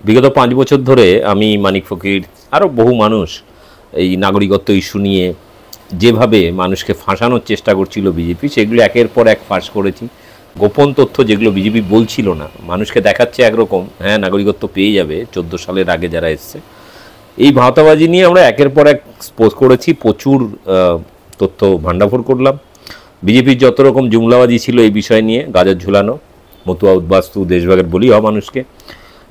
বিগত 5 বছর ধরে আমি মানিক ফকির আরও বহু মানুষ এই নাগরিকত্ব ইস্যু নিয়ে যেভাবে মানুষকে ফাঁসানোর চেষ্টা করছিল বিজেপি, সেগুলো একের পর এক ফাঁস করেছি। গোপন তথ্য যেগুলো বিজেপি বলছিল না, মানুষকে দেখাচ্ছে একরকম, হ্যাঁ নাগরিকত্ব পেয়ে যাবে 14 সালের আগে যারা এসছে, এই ভাওতাবাজি নিয়ে আমরা একের পর এক পোস্ট করেছি। প্রচুর তথ্য ভান্ডাফোর করলাম। বিজেপির যত রকম জুমলাবাজি ছিল এই বিষয় নিয়ে, গাজর ঝুলানো, মতুয়া উদ্বাস্তু, দেশভাগের বলি হওয়া মানুষকে,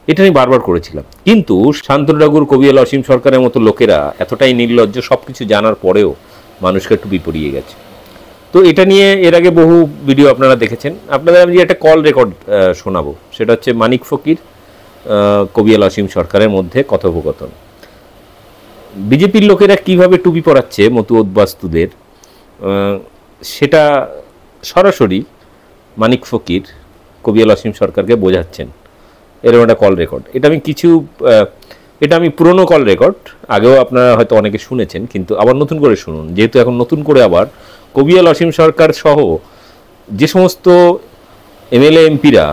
এটা আমি বারবার করেছিলাম। কিন্তু শান্তনু ঠাকুর, কবিয়াল অসীম সরকারের মতো লোকেরা এতটাই নির্লজ্জ, সব কিছু জানার পরেও মানুষকে একটু বিপড়িয়ে গেছে। তো এটা নিয়ে এর আগে বহু ভিডিও আপনারা দেখেছেন। আপনাদের আমি একটা কল রেকর্ড শোনাবো, সেটা হচ্ছে মানিক ফকির, কবিয়াল অসীম সরকারের মধ্যে কথোপকথন। বিজেপির লোকেরা কিভাবে টুপি পরাচ্ছে মতুয়া উদ্বাস্তুদের, সেটা সরাসরি মানিক ফকির কবিয়াল অসীম সরকারকে বোঝাচ্ছেন। এরকম একটা কল রেকর্ড। এটা আমি পুরনো কল রেকর্ড, আগেও আপনারা হয়তো অনেকে শুনেছেন, কিন্তু আবার নতুন করে শুনুন, যেহেতু এখন নতুন করে আবার কবিয়াল অসীম সরকার সহ যে সমস্ত এমএলএ এমপিরা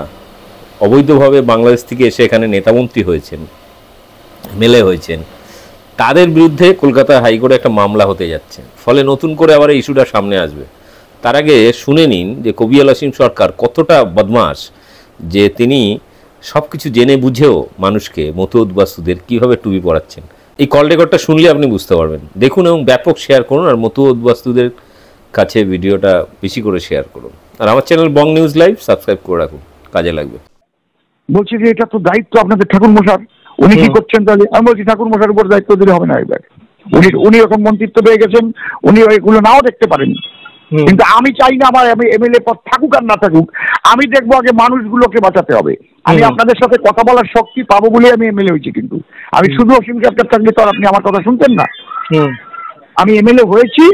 অবৈধভাবে বাংলাদেশ থেকে এসে এখানে নেতামন্ত্রী হয়েছেন, এমএলএ হয়েছেন, তাদের বিরুদ্ধে কলকাতা হাইকোর্টে একটা মামলা হতে যাচ্ছে। ফলে নতুন করে আবার এই ইস্যুটা সামনে আসবে। তার আগে শুনে নিন যে কবিয়াল অসীম সরকার কতটা বদমাশ, যে তিনি সব কিছু জেনে বুঝেও মানুষকে মতুয়া উদ্বাস্তুদের কীভাবে টুপি পরাচ্ছেন। এই কল রেকর্ডটা শুনলে আপনি বুঝতে পারবেন। দেখুন এবং ব্যাপক শেয়ার করুন, আর মতুয়া উদ্বাস্তুদের কাছে ভিডিওটা বেশি করে শেয়ার করুন। আর আমার চ্যানেল বং নিউজ লাইভ সাবস্ক্রাইব করে রাখুন, কাজে লাগবে। বলছি যে এটা তো দায়িত্ব আপনাদের ঠাকুর মশার, উনি কি করছেন তাহলে? আমি বলছি ঠাকুর মশার উপর দায়িত্ব দিলে হবে না। এবার উনি এখন মন্ত্রিত্ব পেয়ে গেছেন, উনি ওইগুলো নাও দেখতে পারেন। কিন্তু আমি চাই না আমার এমএলএ পদ থাকুক আর না থাকুক, আমি দেখবো আগে মানুষগুলোকে বাঁচাতে হবে। আমি আপনাদের সাথে কথা বলার শক্তি পাবো বলে আমি এমএলএ হয়েছি, কিন্তু আমি শুধু অসীম ক্যাপ্টার থাকলে তো আর আপনি আমার কথা শুনতেন না। আমি এমএলএ হয়েছি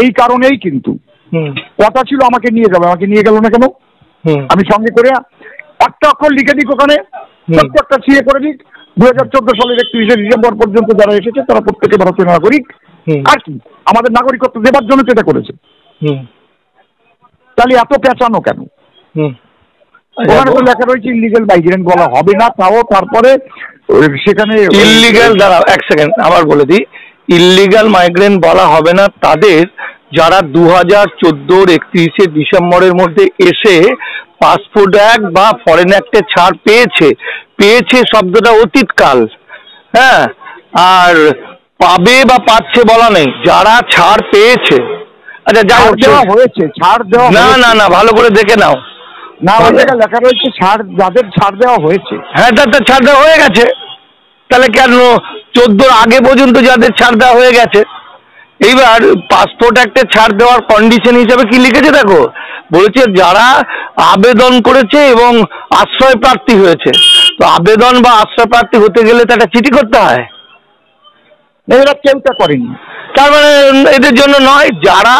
এই কারণেই, কিন্তু কথা ছিল আমাকে নিয়ে যাবে, আমাকে নিয়ে গেল না কেন? আমি সঙ্গে করে একটা অক্ষর লিখে দিক ওখানে, প্রত্যেকটা সিএ করে দিক। 2014 সালের 31শে ডিসেম্বর পর্যন্ত যারা এসেছে তারা প্রত্যেকে ভারতীয় নাগরিক। আর কি আমাদের নাগরিকত্ব দেবার জন্য সেটা করেছে। তাহলে এত পেঁচানো কেন? ওখানে তো লেখা রয়েছে ইলিগাল মাইগ্রেন্ট বলা হবে না, তাও তারপরে সেখানে ইলিগাল, দাঁড়াও এক সেকেন্ড আবার বলে দিই, ইলিগাল মাইগ্রেন্ট বলা হবে না তাদের যারা 2014 31শে ডিসেম্বরের মধ্যে এসে পাসপোর্ট অ্যাক্ট বা ফরেন অ্যাক্টে ছাড় পেয়েছে শব্দটা অতীতকাল। হ্যাঁ, আর পাবে বা পাচ্ছে বলা নেই, যারা ছাড় পেয়েছে। আচ্ছা যাই হয়েছে ছাড় দেওয়া, না না না ভালো করে দেখে নাও না, ওই জায়গায় লেখা রয়েছে ছাড়, যাদের ছাড় দেওয়া হয়েছে। হ্যাঁ তার ছাড় দেওয়া হয়ে গেছে, তাহলে কেন 14 আগে পর্যন্ত যাদের ছাড় দেওয়া হয়ে গেছে। এইবার পাসপোর্ট অ্যাক্টে ছাড় দেওয়ার কন্ডিশন হিসাবে কি লিখেছে দেখো, বলেছে যারা আবেদন করেছে এবং আশ্রয় প্রার্থী হয়েছে। তো আবেদন বা আশ্রয় প্রার্থী হতে গেলে তো একটা চিঠি করতে হয়, এরা কেউটা করেনি। তার মানে এদের জন্য নয়, যারা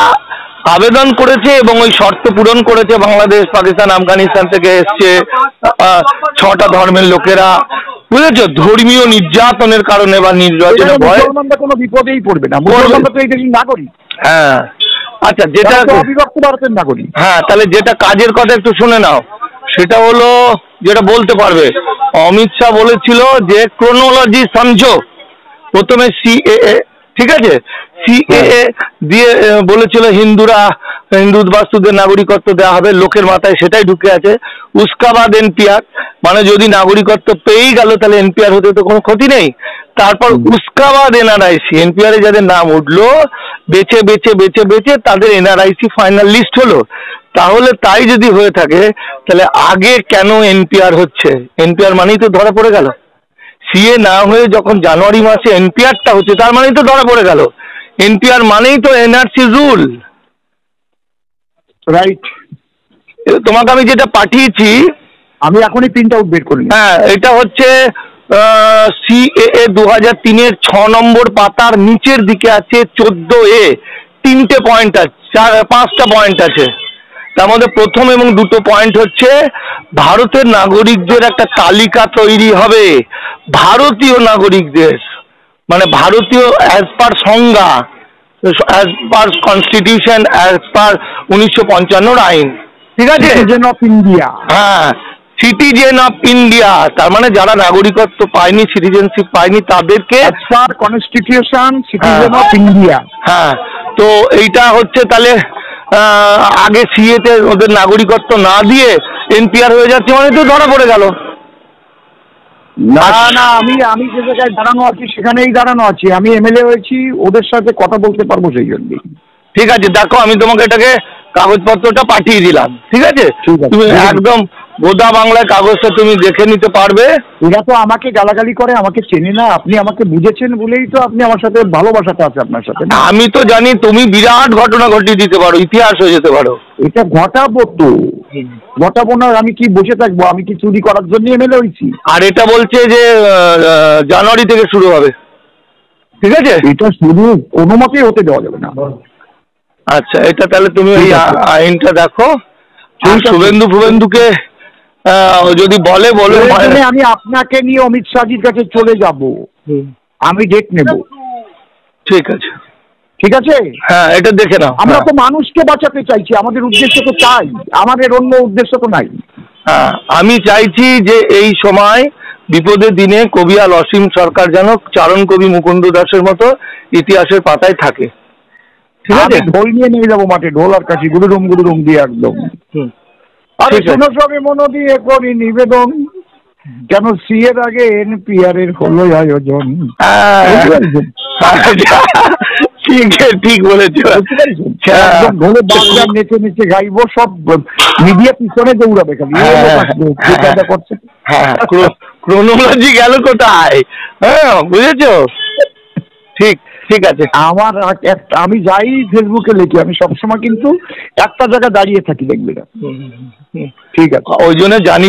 আবেদন করেছে এবং ওই শর্ত পূরণ করেছে, বাংলাদেশ, পাকিস্তান, আফগানিস্তান থেকে এসছে 6টা ধর্মের লোকেরা, বুঝেছো, ধর্মীয় নির্যাতনের কারণে বা নির্যাতনের ভয়ে কোনো বিপদেই পড়বে না, মুসলমানরা তো এই দেশের নাগরিক। হ্যাঁ আচ্ছা, যেটা অবিভক্ত ভারতের নাগরিক। হ্যাঁ, তাহলে যেটা কাজের কথা একটু শুনে নাও, সেটা হলো যেটা বলতে পারবে। অমিত শাহ বলেছিল যে ক্রোনোলজি সমঝো, প্রথমে সিএএ, ঠিক আছে, সিএএ দিয়ে বলেছিল হিন্দু উদ্বাস্তুদের নাগরিকত্ব দেওয়া হবে, লোকের মাথায় সেটাই ঢুকে আছে। উস্কাবাদ এনপিআর, মানে যদি নাগরিকত্ব পেয়েই গেল তাহলে এনপিআর হতে তো কোনো ক্ষতি নেই। তারপর উস্কাবাদ এনআরআইসি, এনপিআরে যাদের নাম উঠলো বেছে বেছে বেছে বেছে তাদের এনআরআইসি ফাইনাল লিস্ট হলো। তাহলে তাই যদি হয়ে থাকে তাহলে আগে কেন এনপিআর হচ্ছে? এনপিআর মানেই তো ধরা পড়ে গেল। সিএ না হয়ে যখন জানুয়ারি মাসে এনপিআরটা হচ্ছে, তার মানেই তো ধরা পড়ে গেল। এনপিআর মানেই তো এনআরসি রুল, রাইট? তোমাকে আমি যেটা পাঠিয়েছি, আমি এখনই প্রিন্ট আউট বের করি। হ্যাঁ, এটা হচ্ছে সিএএ 2003-এর 6 নম্বর পাতার নিচের দিকে আছে 14A, 3টে পয়েন্ট আছে, 5টা পয়েন্ট আছে। তার মধ্যে প্রথম এবং 2টো পয়েন্ট হচ্ছে ভারতের নাগরিকদের একটা তালিকা তৈরি হবে, ভারতীয় নাগরিকদের, মানে ভারতীয় অ্যাজ পার সংজ্ঞা, as per constitution, as per 1955 আইন, ঠিক আছে, অফ ইন্ডিয়া। হ্যাঁ, সিটিজেন অফ ইন্ডিয়া, তার মানে যারা নাগরিকত্ব পায়নি, সিটিজেনশিপ পায়নি তাদেরকে কনস্টিটিউশন সিটিজেন অফ ইন্ডিয়া। হ্যাঁ, তো এইটা হচ্ছে তাহলে আগে সিএতে ওদের নাগরিকত্ব না দিয়ে এনপিআর হয়ে যাচ্ছে, মানে তো ধরা পড়ে গেল। না না, আমি যে জায়গায় দাঁড়ানো আছি সেখানেই দাঁড়ানো আছি, আমি এমএলএ হয়েছি, ওদের সাথে কথা বলতে পারবো সেই জন্যই। ঠিক আছে, দেখো আমি তোমাকে এটাকে কাগজপত্রটা পাঠিয়ে দিলাম, ঠিক আছে? তুমি একদম গোদা বাংলায় কাগজটা তুমি দেখে নিতে পারবে। এরা তো আমাকে গালাগালি করে, আমাকে চেনে না, আপনি আমাকে বুঝেছেন বলেই তো আপনি আমার সাথে ভালোবাসাটা আছে আপনার সাথে। আমি তো জানি তুমি বিরাট ঘটনা ঘটিয়ে দিতে পারো, ইতিহাস হয়ে যেতে পারো। এটা ঘটাবো তো, ঘটাবো না আমি কি বসে থাকবো? আমি কি চুরি করার জন্য এমএলএ হয়েছি? আর এটা বলছে যে জানুয়ারি থেকে শুরু হবে, ঠিক আছে? এটা শুরু কোনো মতেই হতে দেওয়া যাবে না। আচ্ছা, এটা তাহলে তুমি ওই আইনটা দেখো। শুভেন্দুকে যদি বলে আমি আপনাকে নিয়ে অমিত শাহজির কাছে চলে যাব, আমি ডেট নেব। ঠিক আছে, ঠিক আছে, হ্যাঁ এটা দেখে নাও। আমরা তো মানুষকে বাঁচাতে চাইছি, আমাদের উদ্দেশ্য তো চাই, আমাদের অন্য উদ্দেশ্য তো নাই। হ্যাঁ, আমি চাইছি যে এই সময় বিপদের দিনে কবিয়াল অসীম সরকার যেন চারণ কবি মুকুন্দ দাসের মতো ইতিহাসের পাতায় থাকে, ঠিক আছে? ঢোল নিয়ে নিয়ে যাবো মাঠে, ঢোল আর কাশি গুরুরুম দিয়ে একদম। আরে শোনো, সবে মনো দিয়ে করি নিবেদন, কেন সিএর আগে এনপিআর এর হলো আয়োজন। ঠিক বলেছো, ঢোলে বাংলা নেচে নেচে গাইবো, সব মিডিয়া পিছনে দৌড়াবে খালি করছে। ক্রোনোলজি গেল কোথায়? হ্যাঁ, বুঝেছো? ঠিক আছে। আমি যাই ফেসবুকে লিখি, আমি সবসময় কিন্তু একটা জায়গায় দাঁড়িয়ে থাকি, দেখবি না? ঠিক আছে, ওই জন্য জানি।